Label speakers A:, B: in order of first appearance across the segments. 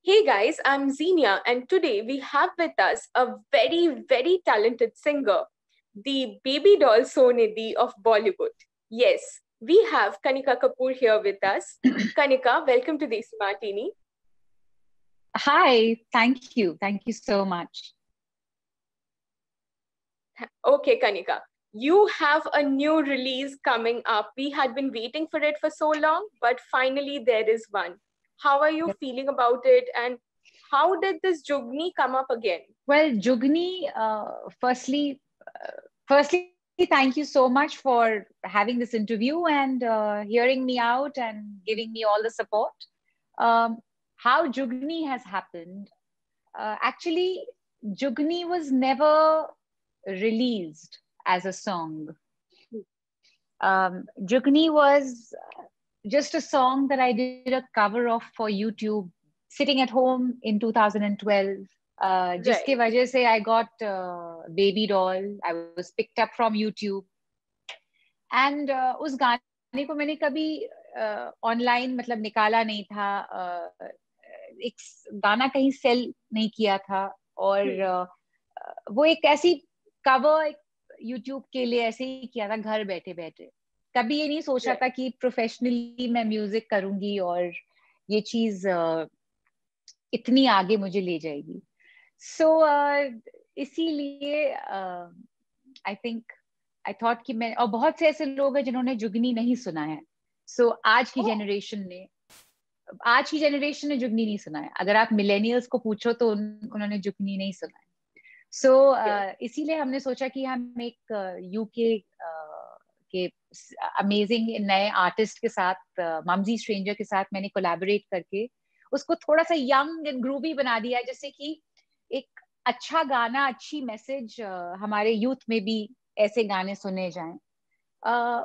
A: Hey guys, I'm Xenia, and today we have with us a very talented singer, the baby doll Sonidhi of Bollywood. Yes, we have Kanika Kapoor here with us. Kanika, welcome to Desimartini.
B: Hi, thank you. Thank you so much.
A: Okay, Kanika, you have a new release coming up. We had been waiting for it for so long, but finally there is one. How are you feeling about it, and how did this Jugni come up again?
B: Well, Jugni, firstly, thank you so much for having this interview and hearing me out and giving me all the support. How Jugni has happened, actually, Jugni was never released as a song. Jugni was just a song that I did a cover of for YouTube, sitting at home in 2012. जिसके
A: Right.
B: वजह से I got baby doll. I was picked up from YouTube. And उस गाने को मैंने कभी online मतलब निकाला नहीं था. एक गाना कहीं सेल नहीं किया था. और वो एक ऐसी कवर YouTube के लिए ऐसे ही किया था घर बैठे बैठे. कभी ये नहीं सोचा था कि प्रोफेशनली मैं म्यूजिक करूंगी और ये चीज इतनी आगे मुझे ले जाएगी. सो इसीलिए आई थिंक आई थॉट कि मैं, और बहुत से ऐसे लोग हैं जिन्होंने जुगनी नहीं सुना है. सो आज की जनरेशन ने जुगनी नहीं सुना है. अगर आप मिलेनियल्स को पूछो तो उन्होंने जुगनी नहीं सुना है. सो इसीलिए हमने सोचा कि हम एक यूके के अमेजिंग नए आर्टिस्ट के साथ, ममजी स्ट्रेंजर के साथ मैंने कोलैबोरेट करके उसको थोड़ा सा यंग एंड ग्रूवी बना दिया, जैसे कि एक अच्छा गाना, अच्छी मैसेज हमारे यूथ में भी ऐसे गाने सुने जाएं.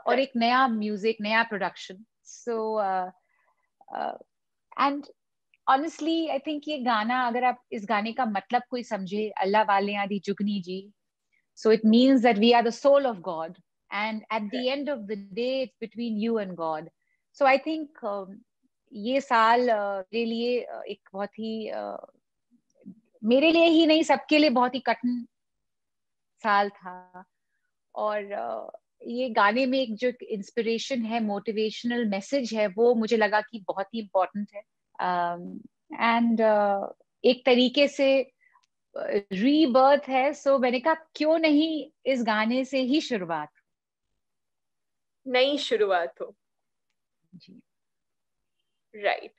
B: और एक नया म्यूजिक, नया production. So and honestly I think ये गाना, अगर आप इस गाने का मतलब कोई समझे, अल्लाह वाले आदि जुगनी जी, so it means that we are the soul of God, and at the end of the day it's between you and God. So I think ये साल मेरे लिए एक बहुत ही मेरे लिए ही नहीं, सबके लिए बहुत ही कठिन साल था. और ये गाने में एक जो इंस्पिरेशन है, मोटिवेशनल मैसेज है, वो मुझे लगा कि बहुत ही इम्पोर्टेंट है. एंड एक तरीके से रीबर्थ है. सो मैंने कहा क्यों नहीं इस गाने से ही शुरुआत,
A: नई शुरुआत हो.
B: जी.
A: Right,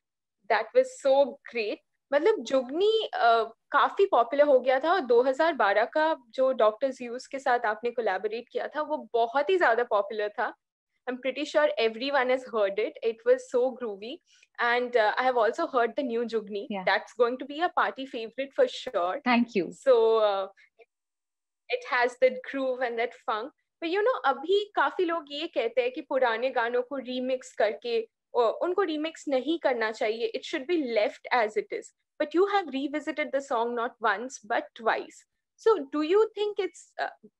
A: that was so great. मतलब जुगनी काफी पॉपुलर हो गया था, और 2012 का जो डॉक्टर यूज के साथ आपने कोलैबोरेट किया था वो बहुत ही ज्यादा पॉपुलर था. I'm pretty sure everyone has heard it. It was so groovy. And I have also heard the new Jugni.
B: Yeah.
A: That's going to be a party favorite for sure.
B: Thank you.
A: So it has that groove and that funk. But you know, अभी काफी लोग ये कहते हैं कि पुराने गानों को remix करके, उनको remix नहीं करना चाहिए. It should be left as it is. But you have revisited the song not once but twice. So do you think it's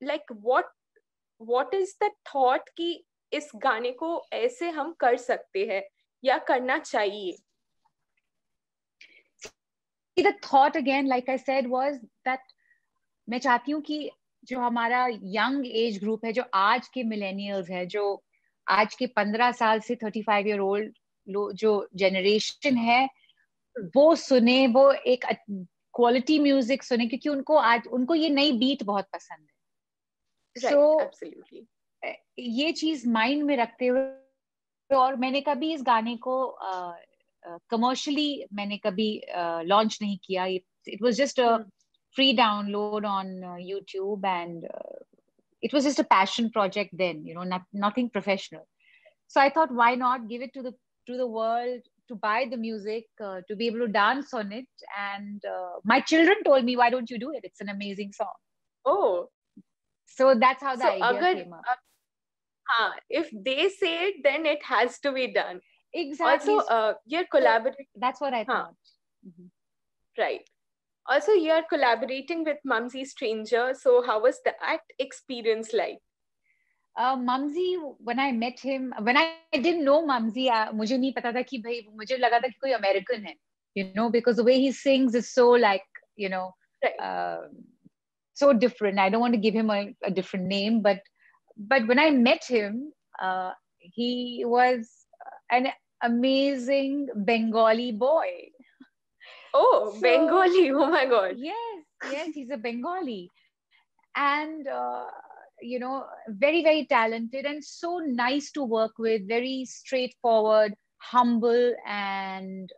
A: like what is the thought कि इस गाने को ऐसे हम कर सकते हैं या करना चाहिए?
B: The thought again, like I said, was that मैं चाहती हूँ कि जो हमारा यंग एज ग्रुप है, जो आज के मिलेनियल्स है, जो आज के 15 साल से 35 ईयर ओल्ड जो जनरेशन है, वो सुने, वो एक क्वालिटी म्यूजिक सुने, क्योंकि उनको ये नई बीट बहुत पसंद है.
A: Absolutely.
B: ये चीज माइंड में रखते हुए, और मैंने कभी इस गाने को कमर्शियली मैंने कभी लॉन्च नहीं किया. It was just a free download on YouTube, and it was just a passion project then, nothing professional. So I thought, why not give it to the world to buy the music, to be able to dance on it. And my children told me, why don't you do it? It's an amazing song.
A: Oh,
B: so that's how the
A: so
B: idea came up.
A: If they say it, then it has to be done.
B: Exactly.
A: Also, you're collaborating.
B: That's what I thought.
A: Mm-hmm. Right. Also, you're collaborating with Mumsy Stranger. So how was that experience like?
B: Mumsy, when I met him, when I didn't know Mumsy, मुझे नहीं पता था कि भाई, मुझे लगा था कि कोई अमेरिकन है. because the way he sings is so like,
A: Right.
B: uh, so different. I don't want to give him a different name, but when I met him, he was an amazing Bengali boy.
A: Oh,
B: So
A: Bengali. Oh my God.
B: yes, he's a Bengali, and very, very talented and so nice to work with. Very straightforward, humble, and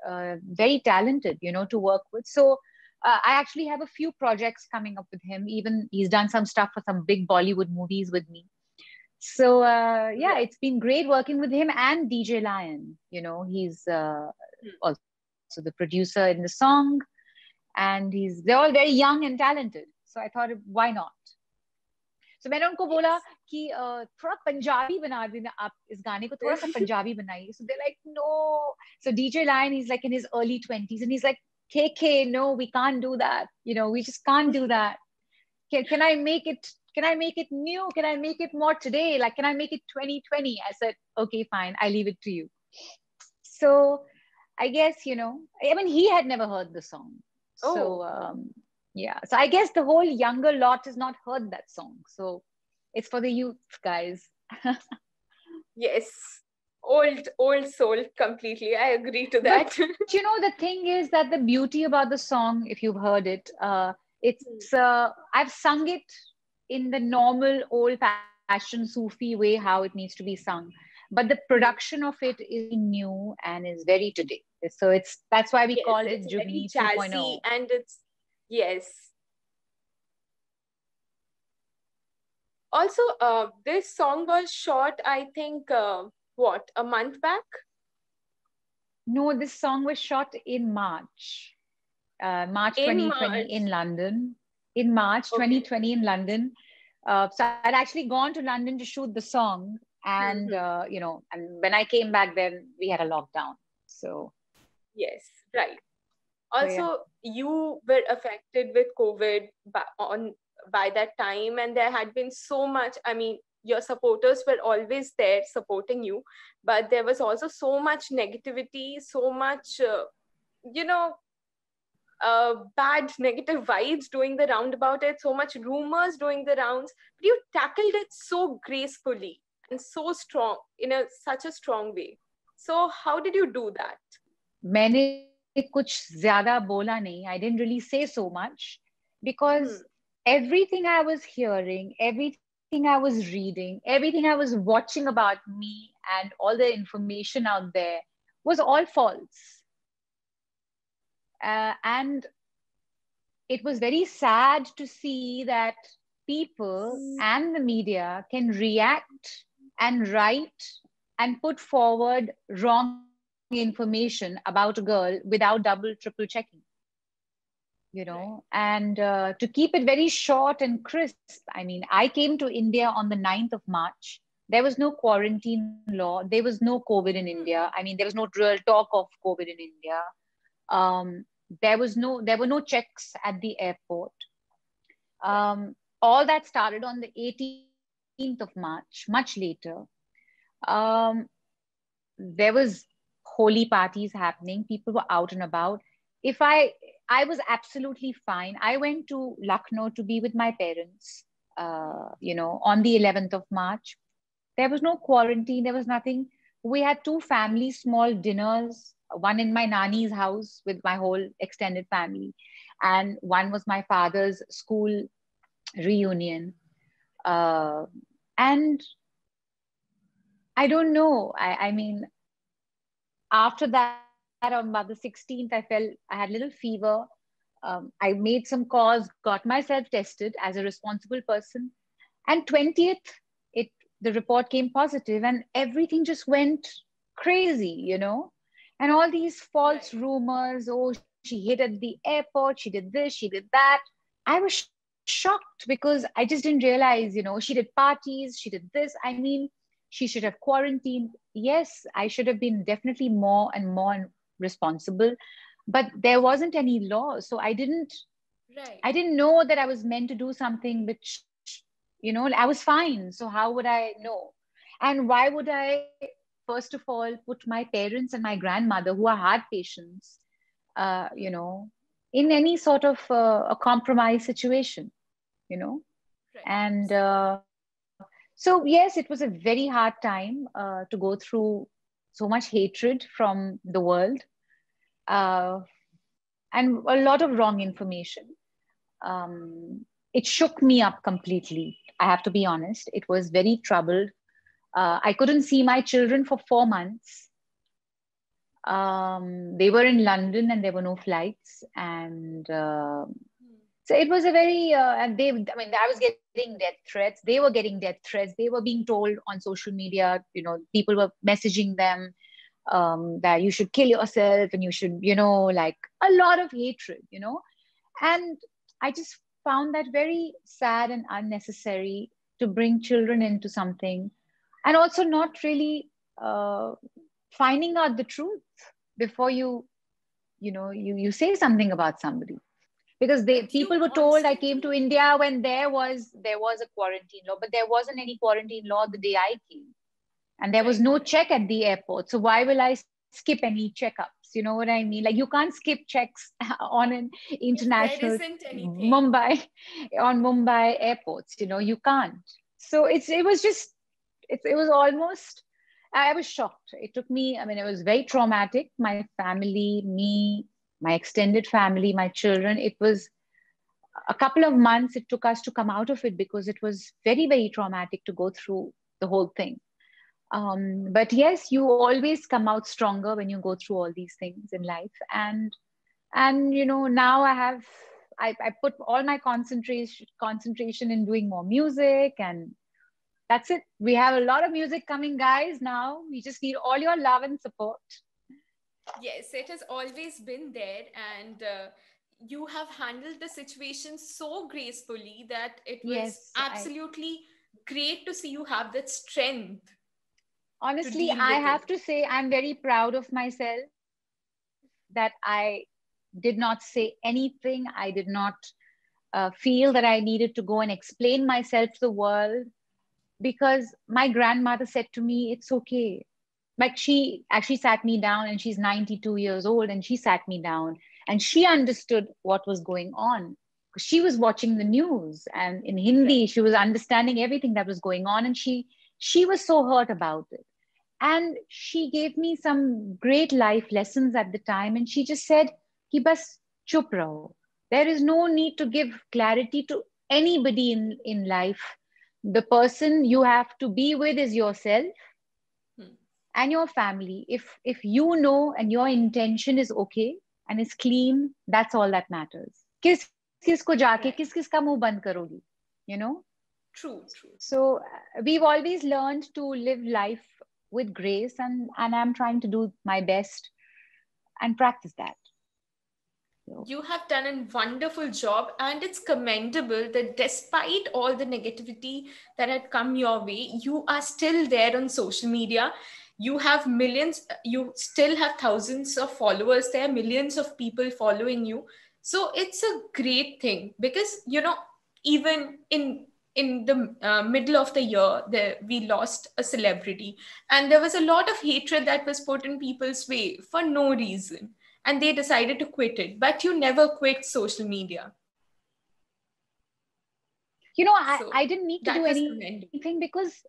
B: very talented. To work with. So. I actually have a few projects coming up with him. Even he's done some stuff for some big Bollywood movies with me. So yeah,
A: Right.
B: it's been great working with him and DJ Lion. He's
A: Hmm.
B: also the producer in the song, and they're all very young and talented. So I thought, why not? So मैंने उनको बोला
A: Yes.
B: कि थोड़ा पंजाबी बना देना आप इस गाने को थोड़ा सा पंजाबी बनाइए. So they're like, no. So DJ Lion, he's like in his early 20s, and he's like, KK, no, we can't do that. We just can't do that. Can I make it? Can I make it new? Can I make it more today? Like, can I make it 2020? I said, okay, fine. I leave it to you. So I guess, I mean, he had never heard the song. So,
A: Oh,
B: yeah. So I guess the whole younger lot has not heard that song. So it's for the youth, guys.
A: yes. Old soul completely. I agree to
B: But
A: that.
B: the thing is that the beauty about the song, if you've heard it,
A: Hmm.
B: it's I've sung it in the normal old-fashioned Sufi way, how it needs to be sung. But the
A: Hmm.
B: production of it is new and is very today. So that's why we
A: Yes,
B: called it
A: it's very
B: Jugni
A: jazzy
B: 2.0.
A: and it's, yes. Also, this song was shot, I think, what, a month back?
B: No, this song was shot in March. March
A: In
B: 2020
A: March.
B: in London. In March
A: Okay.
B: 2020 in London. So I'd actually gone to London to shoot the song, and
A: Hmm.
B: and when I came back, then we had a lockdown. So,
A: Yes, right.
B: so yeah.
A: Also, you were affected with COVID by that time, and there had been so much. I mean, your supporters were always there supporting you, but there was also so much negativity, so much, you know, bad negative vibes doing the round about it, so much rumors doing the rounds. But you tackled it so gracefully and so strong in such a strong way. So, how did you do that?
B: मैंने कुछ ज्यादा बोला नहीं. I didn't really say so much because
A: Hmm.
B: everything I was hearing, everything I was reading, everything I was watching about me, and all the information out there was all false. And it was very sad to see that people and the media can react and write and put forward wrong information about a girl without double, triple checking.
A: Right.
B: And to keep it very short and crisp, I mean, I came to India on the 9th of March. There was no quarantine law. There was no COVID in India. I
A: Hmm.
B: mean, there was no real talk of COVID in India. Um, there were no checks at the airport.
A: Right.
B: All that started on the 18th of March, much later. Um, there was holy parties happening. People were out and about. If I was absolutely fine. I went to Lucknow to be with my parents, on the 11th of March. There was no quarantine. There was nothing. We had two family small dinners, one in my nani's house with my whole extended family, and one was my father's school reunion. Uh, and I don't know. I mean, after that, on about the 16th, I had a little fever. I made some calls, got myself tested as a responsible person. And 20th, it the report came positive, and everything just went crazy. And all these false
A: Right.
B: rumors. Oh, she hid at the airport. She did this. She did that. I was shocked because I just didn't realize. She did parties. She did this. I mean, she should have quarantined. Yes, I should have been definitely more and more responsible, but there wasn't any law, so
A: Right.
B: I didn't know that I was meant to do something which, I was fine. So how would I know? And why would I, first of all, put my parents and my grandmother, who are heart patients, you know, in any sort of a compromise situation, you know.
A: Right.
B: And so, yes, it was a very hard time to go through so much hatred from the world, uh, and a lot of wrong information. It shook me up completely. I have to be honest. It was very troubled. I couldn't see my children for 4 months. They were in London and there were no flights. And so it was a very, and they, I mean, I was getting death threats. They were getting death threats. They were being told on social media, you know, people were messaging them that you should kill yourself and you should, you know, like a lot of hatred, you know. And I just found that very sad and unnecessary to bring children into something, and also not really finding out the truth before you say something about somebody, because they
A: But you
B: people were told. I came to
A: constantly,
B: India when there was a quarantine law, but there wasn't any quarantine law the day I came, and there was
A: right,
B: no
A: right.
B: check at the airport. So why will I skip any checkups? You know what I mean? Like, you can't skip checks on an
A: If there
B: international
A: isn't anything,
B: Mumbai on Mumbai airports. You know, you can't. So it was almost. I was shocked. It took me. I mean, it was very traumatic. My family, me, my extended family, my children. It was a couple of months it took us to come out of it, because it was very, very traumatic to go through the whole thing. But yes, you always come out stronger when you go through all these things in life. And you know, now I put all my concentration in doing more music, and that's it. We have a lot of music coming, guys. Now we just need all your love and support.
A: yes, it has always been there, and you have handled the situation so gracefully that it was
B: Yes, I
A: absolutely great to see you have that strength to
B: honestly,
A: deal
B: I
A: with
B: have
A: it.
B: to say I'm very proud of myself that I did not say anything. I did not feel that I needed to go and explain myself to the world, because my grandmother said to me, it's okay. Like, she actually sat me down, and she's 92 years old, and she sat me down and she understood what was going on. She was watching the news, and in Hindi,
A: Right.
B: she was understanding everything that was going on, and she was so hurt about it. And she gave me some great life lessons at the time. And she just said, ki bas chup raho. There is no need to give clarity to anybody in life. The person you have to be with is yourself
A: Hmm.
B: and your family. If you know and your intention is okay and is clean, that's all that matters. Kis kis ko jaake kis kis
A: Right.
B: ka muh band karogi, you know?
A: True, true.
B: So we've always learned to live life with grace, and I'm trying to do my best and practice that. So,
A: You have done a wonderful job, and it's commendable that despite all the negativity that had come your way, you are still there on social media. You have millions, you still have thousands of followers there, millions of people following you. So it's a great thing because, even in the middle of the year, there we lost a celebrity, and there was a lot of hatred that was put in people's way for no reason, and they decided to quit it. But you never quit social media.
B: I
A: So
B: didn't need to
A: that
B: do
A: was
B: anything,
A: commendable.
B: because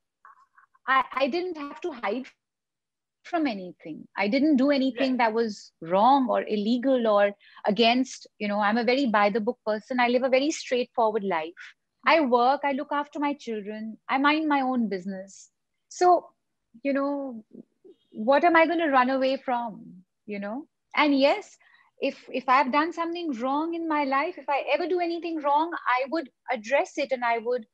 B: I didn't have to hide from anything. I didn't do anything that was
A: Right.
B: wrong or illegal or against. I'm a very by the book person. I live a very straightforward life. I work, I look after my children, I mind my own business. So, you know, what am I going to run away from? And yes, if I've done something wrong in my life, if I ever do anything wrong, I would address it, and I would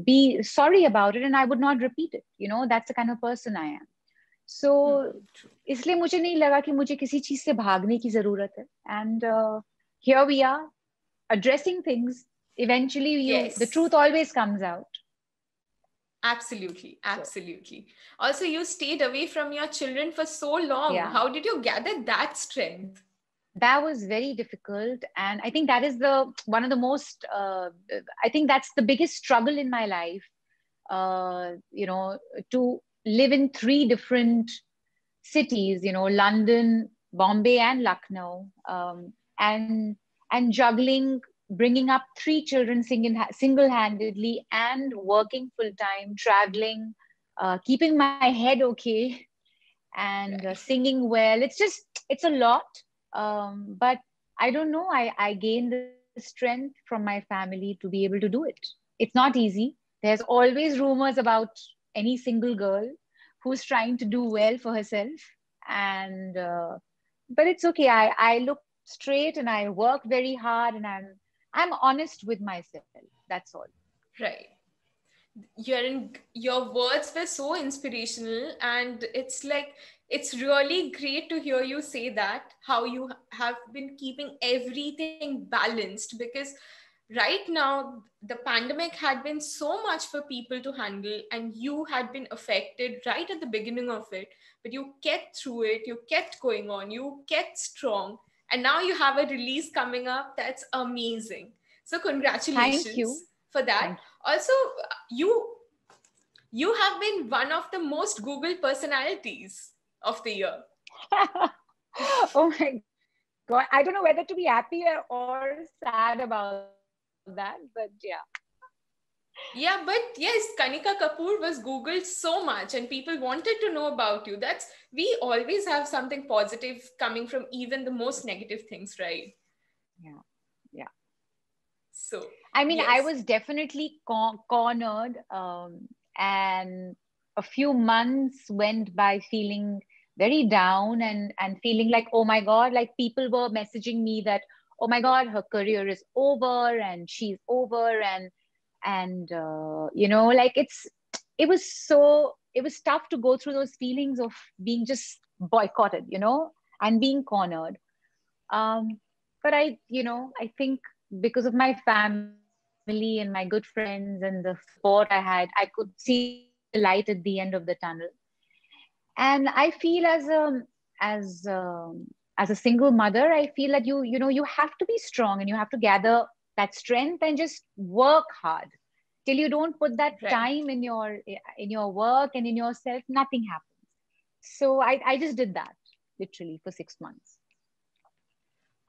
B: be sorry about it, and I would not repeat it. That's the kind of person I am. So
A: True.
B: इसलिए मुझे नहीं लगा कि मुझे किसी चीज से भागने की जरूरत है. And here we are addressing things. Eventually, the
A: Yes.
B: truth always comes out.
A: Absolutely.
B: So
A: Absolutely. Also, you stayed away from your children for so long.
B: yeah,
A: How did you gather that strength?
B: that was very difficult, and I think that is the one of the most. I think that's the biggest struggle in my life. To live in three different cities. London, Bombay and Lucknow, and juggling, bringing up three children single-handedly and working full-time, traveling, keeping my head okay, and
A: Right.
B: singing well. It's a lot. But I don't know. I gained the strength from my family to be able to do it. It's not easy. There's always rumors about any single girl who's trying to do well for herself. And, but it's okay. I look straight and I work very hard, and I'm honest with myself. That's all.
A: Right. Your words were so inspirational, and it's like it's really great to hear you say that, how you have been keeping everything balanced, because right now the pandemic had been so much for people to handle, and you had been affected right at the beginning of it, but you kept through it, you kept going on, you kept strong, and now you have a release coming up that's amazing. So
B: Thank
A: congratulations
B: you.
A: for that.
B: Thank
A: Also, you you have been one of the most Googled personalities of the year.
B: you. Oh my God. I don't know whether to be happy or sad about that, but yeah.
A: Yeah, but yes, Kanika Kapoor was Googled so much and people wanted to know about you. That's We always have something positive coming from even the most negative things, right?
B: Yeah. Yeah.
A: So,
B: I mean, I
A: yes.
B: was definitely cornered, and a few months went by feeling very down, and feeling like, oh my God, like people were messaging me that, oh my God, her career is over and she's over, and like it was tough to go through those feelings of being just boycotted, and being cornered. Um, but I think because of my family and my good friends and the support I had, I could see the light at the end of the tunnel. And I feel as a single mother, I feel that you have to be strong, and you have to gather that strength and just work hard. Till you don't put that
A: Right.
B: time in your work and in yourself, nothing happens. So I just did that literally for 6 months.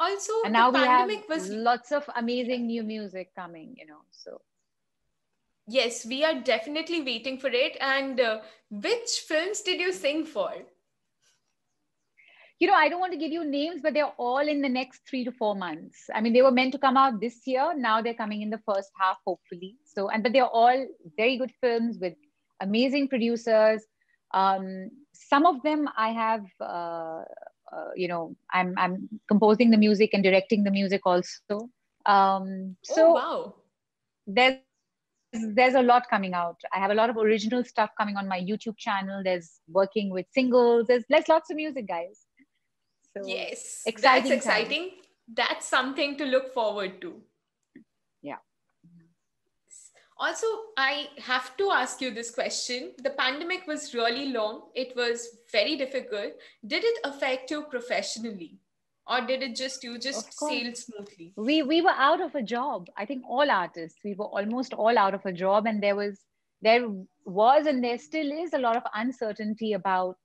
A: Also,
B: And
A: the
B: now we have
A: pandemic was,
B: lots of amazing new music coming. So,
A: yes, we are definitely waiting for it. And which films did you sing for?
B: I don't want to give you names, but they're all in the next 3 to 4 months. I mean, they were meant to come out this year. Now they're coming in the first half, hopefully. But they're all very good films with amazing producers. Some of them I have, I'm composing the music and directing the music also.
A: Oh,
B: So
A: wow.
B: there's a lot coming out. I have a lot of original stuff coming on my YouTube channel. There's working with singles. There's lots of music, guys. So
A: Yes, that's
B: exciting time.
A: exciting. That's something to look forward to.
B: Yeah.
A: Also, I have to ask you this question. The pandemic was really long, it was very difficult. Did it affect you professionally? Or did it just, you just
B: Of course.
A: sail smoothly?
B: We were out of a job. I think all artists, we were almost all out of a job, and there was and there still is a lot of uncertainty about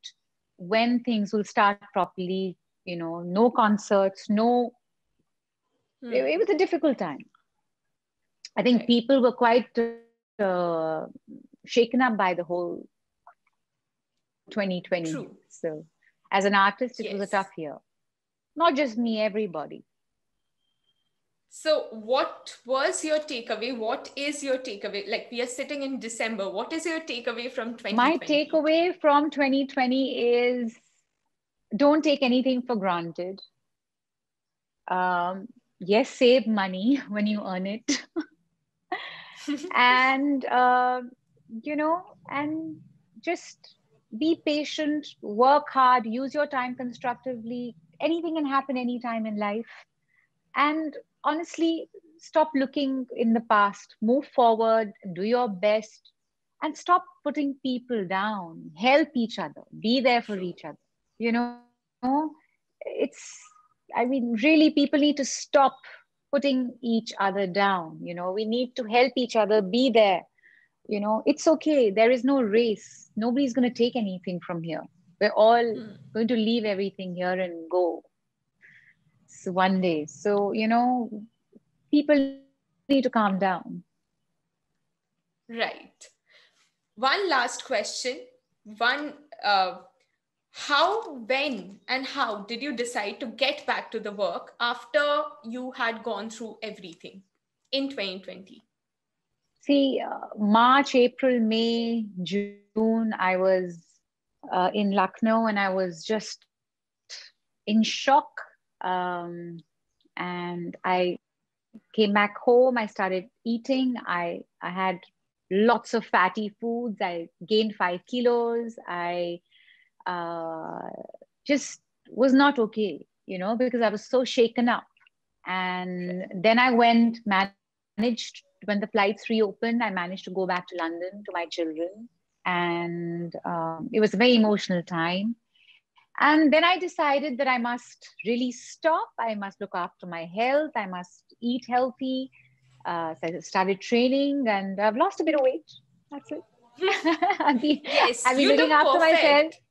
B: when things will start properly. No concerts, no.
A: Hmm.
B: It was a difficult time. I think
A: Right.
B: people were quite shaken up by the whole 2020.
A: True.
B: So, as an artist, it was a tough
A: Yes.
B: year. Not just me, everybody.
A: So, what was your takeaway? What is your takeaway? Like, we are sitting in December. What is your takeaway from
B: My
A: 2020?
B: takeaway from 2020 is don't take anything for granted. Yes, save money when you earn it. And, and just be patient, work hard, use your time constructively. Anything can happen anytime in life. And honestly, stop looking in the past, move forward, do your best, and stop putting people down. Help each other, be there for
A: True.
B: each other. It's, I mean, really, people need to stop putting each other down. We need to help each other, be there. It's okay. There is no race. Nobody's going to take anything from here. We're all going to leave everything here and go. So one day. So, people need to calm down.
A: Right. One last question. One, uh, how, when, and how did you decide to get back to the work after you had gone through everything in 2020?
B: See, March, April, May, June, I was in Lucknow and I was just in shock. Um, and I came back home. I started eating. I had lots of fatty foods. I gained 5 kilos. I uh, just was not okay, because I was so shaken up. And then I managed, when the flights reopened, I managed to go back to London to my children. And it was a very emotional time. And then I decided that I must really stop. I must look after my health. I must eat healthy. So I started training and I've lost a bit of weight. That's it. I've been,
A: Yes,
B: I've been
A: you
B: looking
A: look
B: after myself.
A: perfect.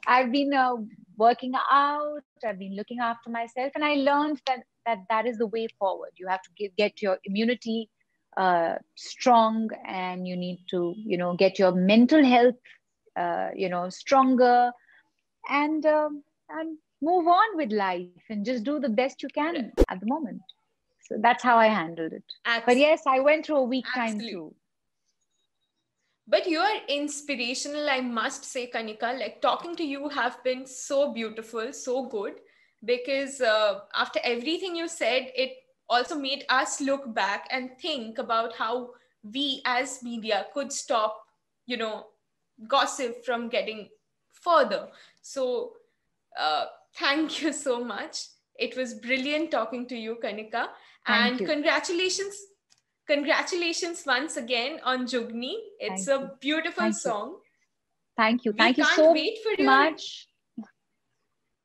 B: I've been working out. I've been looking after myself. And I learned that is the way forward. You have to get your immunity strong, and you need to, get your mental health, stronger, and move on with life and just do the best you can
A: Right.
B: at the moment. So that's how I handled it. But
A: Abs-
B: yes, I went through a weak time
A: Absolutely.
B: too.
A: But you are inspirational, I must say, Kanika. Like talking to you have been so beautiful, so good. Because after everything you said, it also made us look back and think about how we as media could stop, you know, gossip from getting further. So, uh, thank you so much. It was brilliant talking to you, Kanika.
B: Thank
A: And
B: you.
A: congratulations once again on Jugni. It's
B: Thank you.
A: a beautiful
B: Thank you.
A: song.
B: Thank you.
A: We
B: Thank you
A: can't
B: so
A: wait for your
B: much.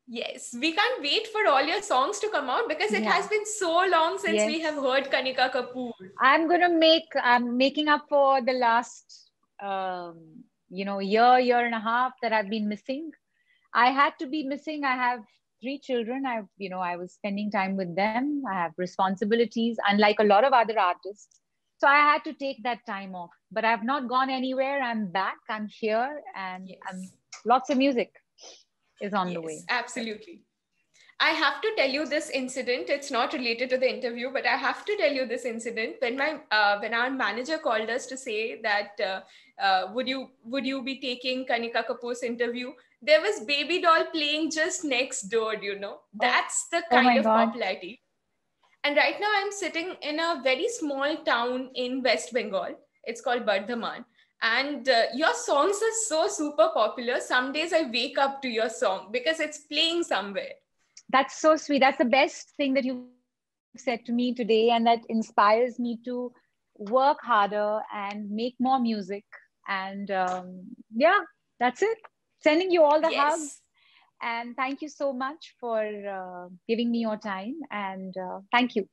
A: Yes, we can't wait for all your songs to come out because it
B: Yeah.
A: has been so long since we have
B: Yes.
A: heard Kanika Kapoor.
B: I'm making up for the last, year and a half that I've been missing. I had to be missing. I have 3 children. I was spending time with them. I have responsibilities, unlike a lot of other artists. So I had to take that time off. But I've not gone anywhere. I'm back. I'm here, and
A: Yes,
B: lots of music is on the
A: yes,
B: way.
A: absolutely. I have to tell you this incident. It's not related to the interview, but I have to tell you this incident when when our manager called us to say that would you be taking Kanika Kapoor's interview? There was Baby Doll playing just next door.
B: Oh,
A: That's the
B: oh
A: kind
B: my
A: of
B: God.
A: popularity. And right now I'm sitting in a very small town in West Bengal. It's called Bardhaman. And your songs are so super popular. Some days I wake up to your song because it's playing somewhere.
B: That's so sweet. That's the best thing that you've said to me today. And that inspires me to work harder and make more music. And yeah, that's it. Sending you all the hugs.
A: Yes.
B: And thank you so much for giving me your time. And thank you.